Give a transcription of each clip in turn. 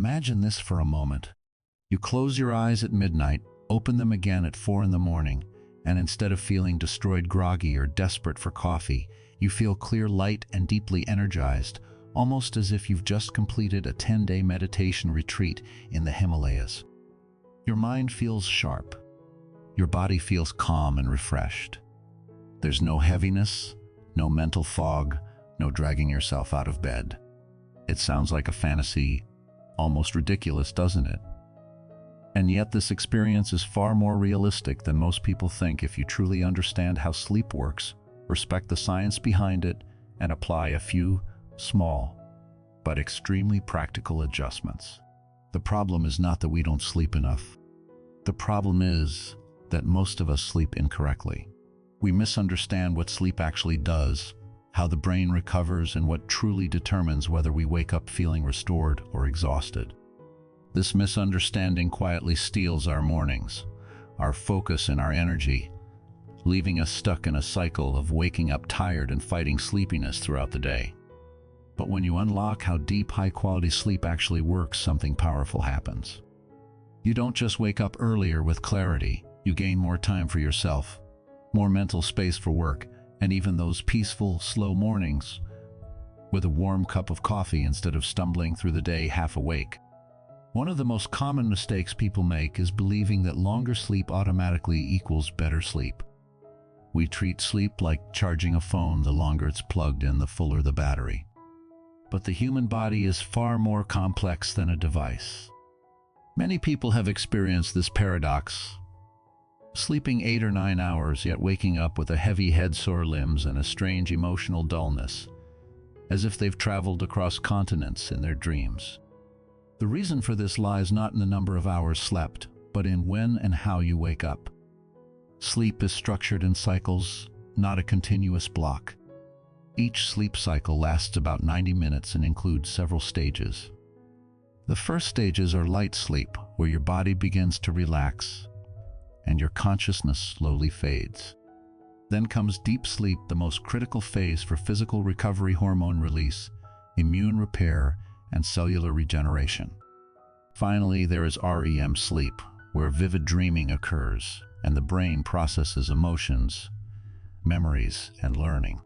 Imagine this for a moment. You close your eyes at midnight, open them again at 4 in the morning, and instead of feeling destroyed, groggy, or desperate for coffee, you feel clear, light, and deeply energized, almost as if you've just completed a 10-day meditation retreat in the Himalayas. Your mind feels sharp. Your body feels calm and refreshed. There's no heaviness, no mental fog, no dragging yourself out of bed. It sounds like a fantasy, almost ridiculous, doesn't it? And yet this experience is far more realistic than most people think if you truly understand how sleep works, respect the science behind it, and apply a few small but extremely practical adjustments. The problem is not that we don't sleep enough. The problem is that most of us sleep incorrectly. We misunderstand what sleep actually does, how the brain recovers, and what truly determines whether we wake up feeling restored or exhausted. This misunderstanding quietly steals our mornings, our focus, and our energy, leaving us stuck in a cycle of waking up tired and fighting sleepiness throughout the day. But when you unlock how deep, high-quality sleep actually works, something powerful happens. You don't just wake up earlier with clarity, you gain more time for yourself, more mental space for work, and even those peaceful, slow mornings with a warm cup of coffee instead of stumbling through the day half awake. One of the most common mistakes people make is believing that longer sleep automatically equals better sleep. We treat sleep like charging a phone. The longer it's plugged in, the fuller the battery. But the human body is far more complex than a device. Many people have experienced this paradox, sleeping 8 or 9 hours, yet waking up with a heavy head, sore limbs, and a strange emotional dullness, as if they've traveled across continents in their dreams. The reason for this lies not in the number of hours slept, but in when and how you wake up. Sleep is structured in cycles, not a continuous block. Each sleep cycle lasts about 90 minutes and includes several stages. The first stages are light sleep, where your body begins to relax and your consciousness slowly fades. Then comes deep sleep, the most critical phase for physical recovery, hormone release, immune repair, and cellular regeneration. Finally, there is REM sleep, where vivid dreaming occurs and the brain processes emotions, memories, and learning.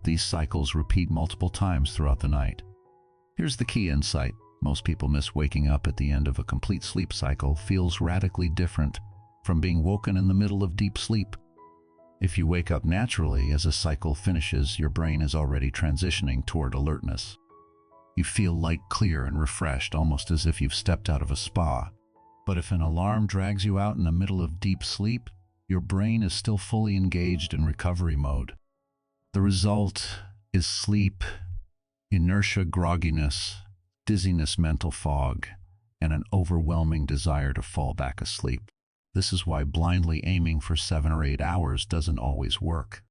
These cycles repeat multiple times throughout the night. Here's the key insight. Most people miss waking up at the end of a complete sleep cycle. Feels radically different from being woken in the middle of deep sleep. If you wake up naturally as a cycle finishes, your brain is already transitioning toward alertness. You feel light, clear, and refreshed, almost as if you've stepped out of a spa. But if an alarm drags you out in the middle of deep sleep, your brain is still fully engaged in recovery mode. The result is sleep, inertia, grogginess, dizziness, mental fog, and an overwhelming desire to fall back asleep. This is why blindly aiming for 7 or 8 hours doesn't always work.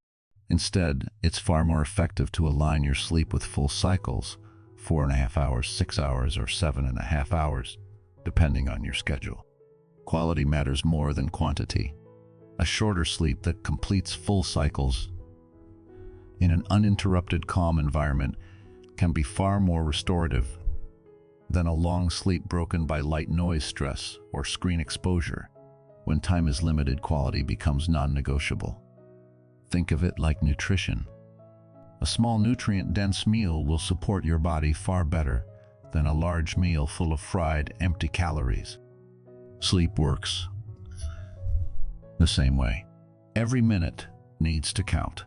Instead, it's far more effective to align your sleep with full cycles, 4.5 hours, 6 hours, or 7.5 hours, depending on your schedule. Quality matters more than quantity. A shorter sleep that completes full cycles in an uninterrupted, calm environment can be far more restorative than a long sleep broken by light noise, stress, or screen exposure. When time is limited, quality becomes non-negotiable. Think of it like nutrition. A small nutrient-dense meal will support your body far better than a large meal full of fried, empty calories. Sleep works the same way. Every minute needs to count.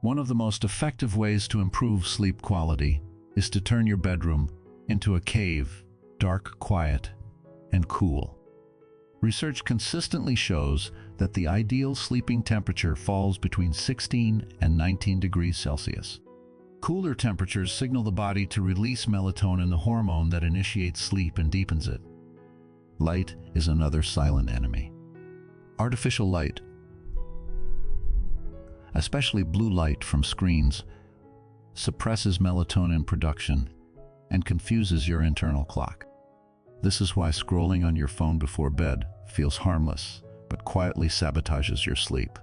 One of the most effective ways to improve sleep quality is to turn your bedroom into a cave, dark, quiet, and cool. Research consistently shows that the ideal sleeping temperature falls between 16 and 19 degrees Celsius. Cooler temperatures signal the body to release melatonin, the hormone that initiates sleep and deepens it. Light is another silent enemy. Artificial light, especially blue light from screens, suppresses melatonin production and confuses your internal clock. This is why scrolling on your phone before bed feels harmless, but quietly sabotages your sleep.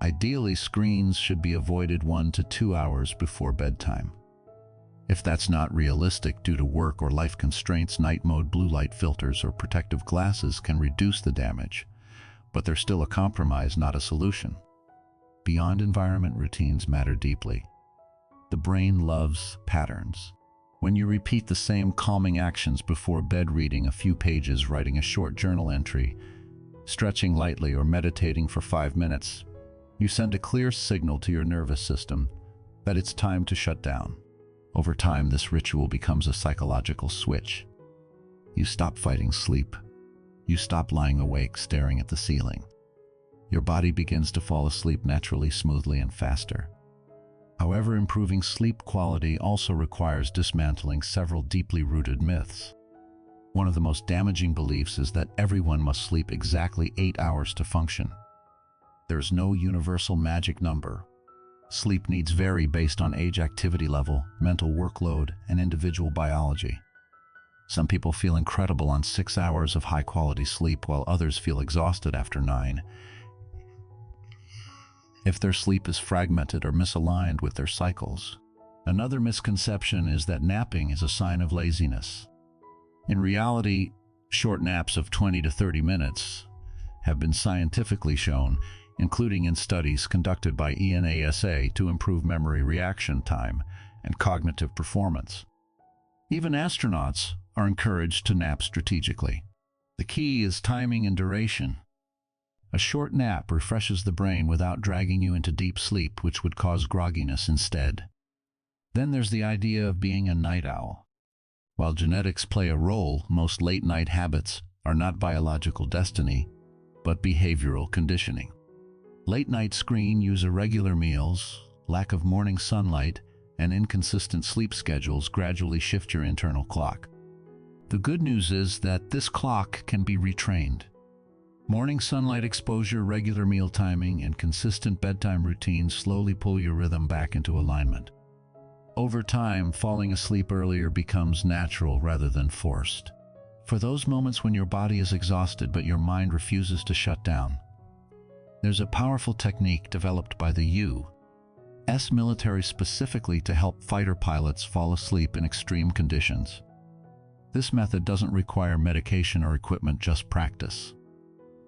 Ideally, screens should be avoided 1 to 2 hours before bedtime. If that's not realistic due to work or life constraints, night mode blue light filters or protective glasses can reduce the damage, but they're still a compromise, not a solution. Beyond environment, routines matter deeply. The brain loves patterns. When you repeat the same calming actions before bed, reading a few pages, writing a short journal entry, stretching lightly, or meditating for 5 minutes, you send a clear signal to your nervous system that it's time to shut down. Over time, this ritual becomes a psychological switch. You stop fighting sleep. You stop lying awake staring at the ceiling. Your body begins to fall asleep naturally, smoothly, and faster. However, improving sleep quality also requires dismantling several deeply rooted myths. One of the most damaging beliefs is that everyone must sleep exactly 8 hours to function. There's no universal magic number. Sleep needs vary based on age, activity level, mental workload, and individual biology. Some people feel incredible on 6 hours of high-quality sleep, while others feel exhausted after 9. If their sleep is fragmented or misaligned with their cycles. Another misconception is that napping is a sign of laziness. In reality, short naps of 20 to 30 minutes have been scientifically shown, including in studies conducted by NASA, to improve memory reaction time and cognitive performance. Even astronauts are encouraged to nap strategically. The key is timing and duration. A short nap refreshes the brain without dragging you into deep sleep, which would cause grogginess instead. Then there's the idea of being a night owl. While genetics play a role, most late-night habits are not biological destiny, but behavioral conditioning. Late-night screen use, irregular meals, lack of morning sunlight, and inconsistent sleep schedules gradually shift your internal clock. The good news is that this clock can be retrained. Morning sunlight exposure, regular meal timing, and consistent bedtime routines slowly pull your rhythm back into alignment. Over time, falling asleep earlier becomes natural rather than forced. For those moments when your body is exhausted but your mind refuses to shut down, there's a powerful technique developed by the U.S. military specifically to help fighter pilots fall asleep in extreme conditions. This method doesn't require medication or equipment, just practice.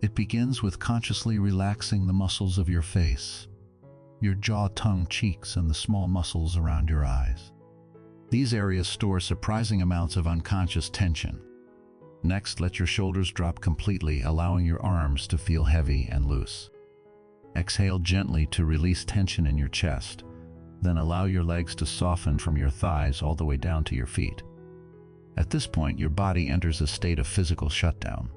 It begins with consciously relaxing the muscles of your face, your jaw, tongue, cheeks, and the small muscles around your eyes. These areas store surprising amounts of unconscious tension. Next, let your shoulders drop completely, allowing your arms to feel heavy and loose. Exhale gently to release tension in your chest. Then allow your legs to soften from your thighs all the way down to your feet. At this point, your body enters a state of physical shutdown.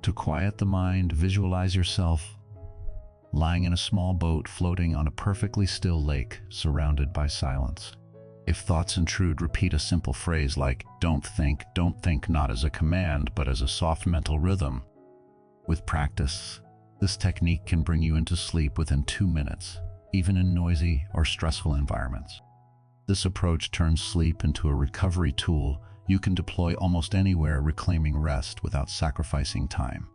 To quiet the mind, visualize yourself lying in a small boat floating on a perfectly still lake, surrounded by silence. If thoughts intrude, repeat a simple phrase like, don't think, not as a command, but as a soft mental rhythm. With practice, this technique can bring you into sleep within 2 minutes, even in noisy or stressful environments. This approach turns sleep into a recovery tool you can deploy almost anywhere, reclaiming rest without sacrificing time.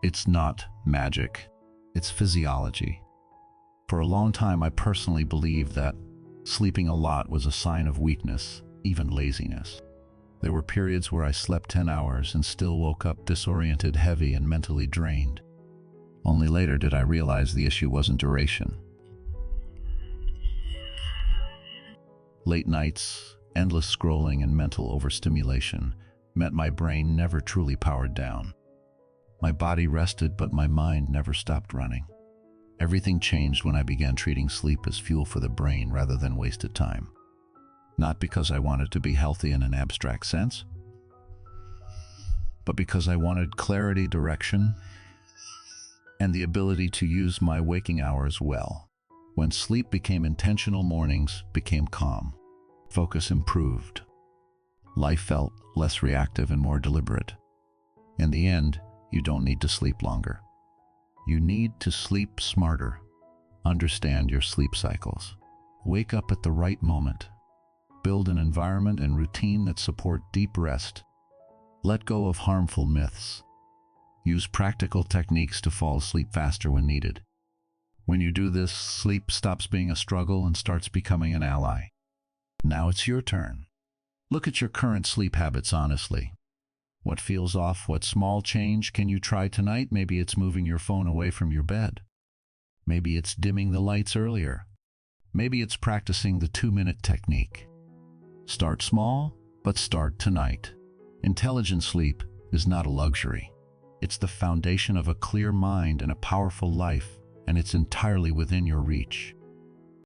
It's not magic, it's physiology. For a long time, I personally believed that sleeping a lot was a sign of weakness, even laziness. There were periods where I slept 10 hours and still woke up disoriented, heavy, and mentally drained. Only later did I realize the issue wasn't duration. Late nights, endless scrolling, and mental overstimulation meant my brain never truly powered down. My body rested, but my mind never stopped running. Everything changed when I began treating sleep as fuel for the brain rather than wasted time. Not because I wanted to be healthy in an abstract sense, but because I wanted clarity, direction, and the ability to use my waking hours well. When sleep became intentional, mornings became calm. Focus improved. Life felt less reactive and more deliberate. In the end, you don't need to sleep longer. You need to sleep smarter. Understand your sleep cycles. Wake up at the right moment. Build an environment and routine that support deep rest. Let go of harmful myths. Use practical techniques to fall asleep faster when needed. When you do this, sleep stops being a struggle and starts becoming an ally. Now it's your turn. Look at your current sleep habits honestly. What feels off? What small change can you try tonight? Maybe it's moving your phone away from your bed. Maybe it's dimming the lights earlier. Maybe it's practicing the 2-minute technique. Start small, but start tonight. Intelligent sleep is not a luxury. It's the foundation of a clear mind and a powerful life, and it's entirely within your reach.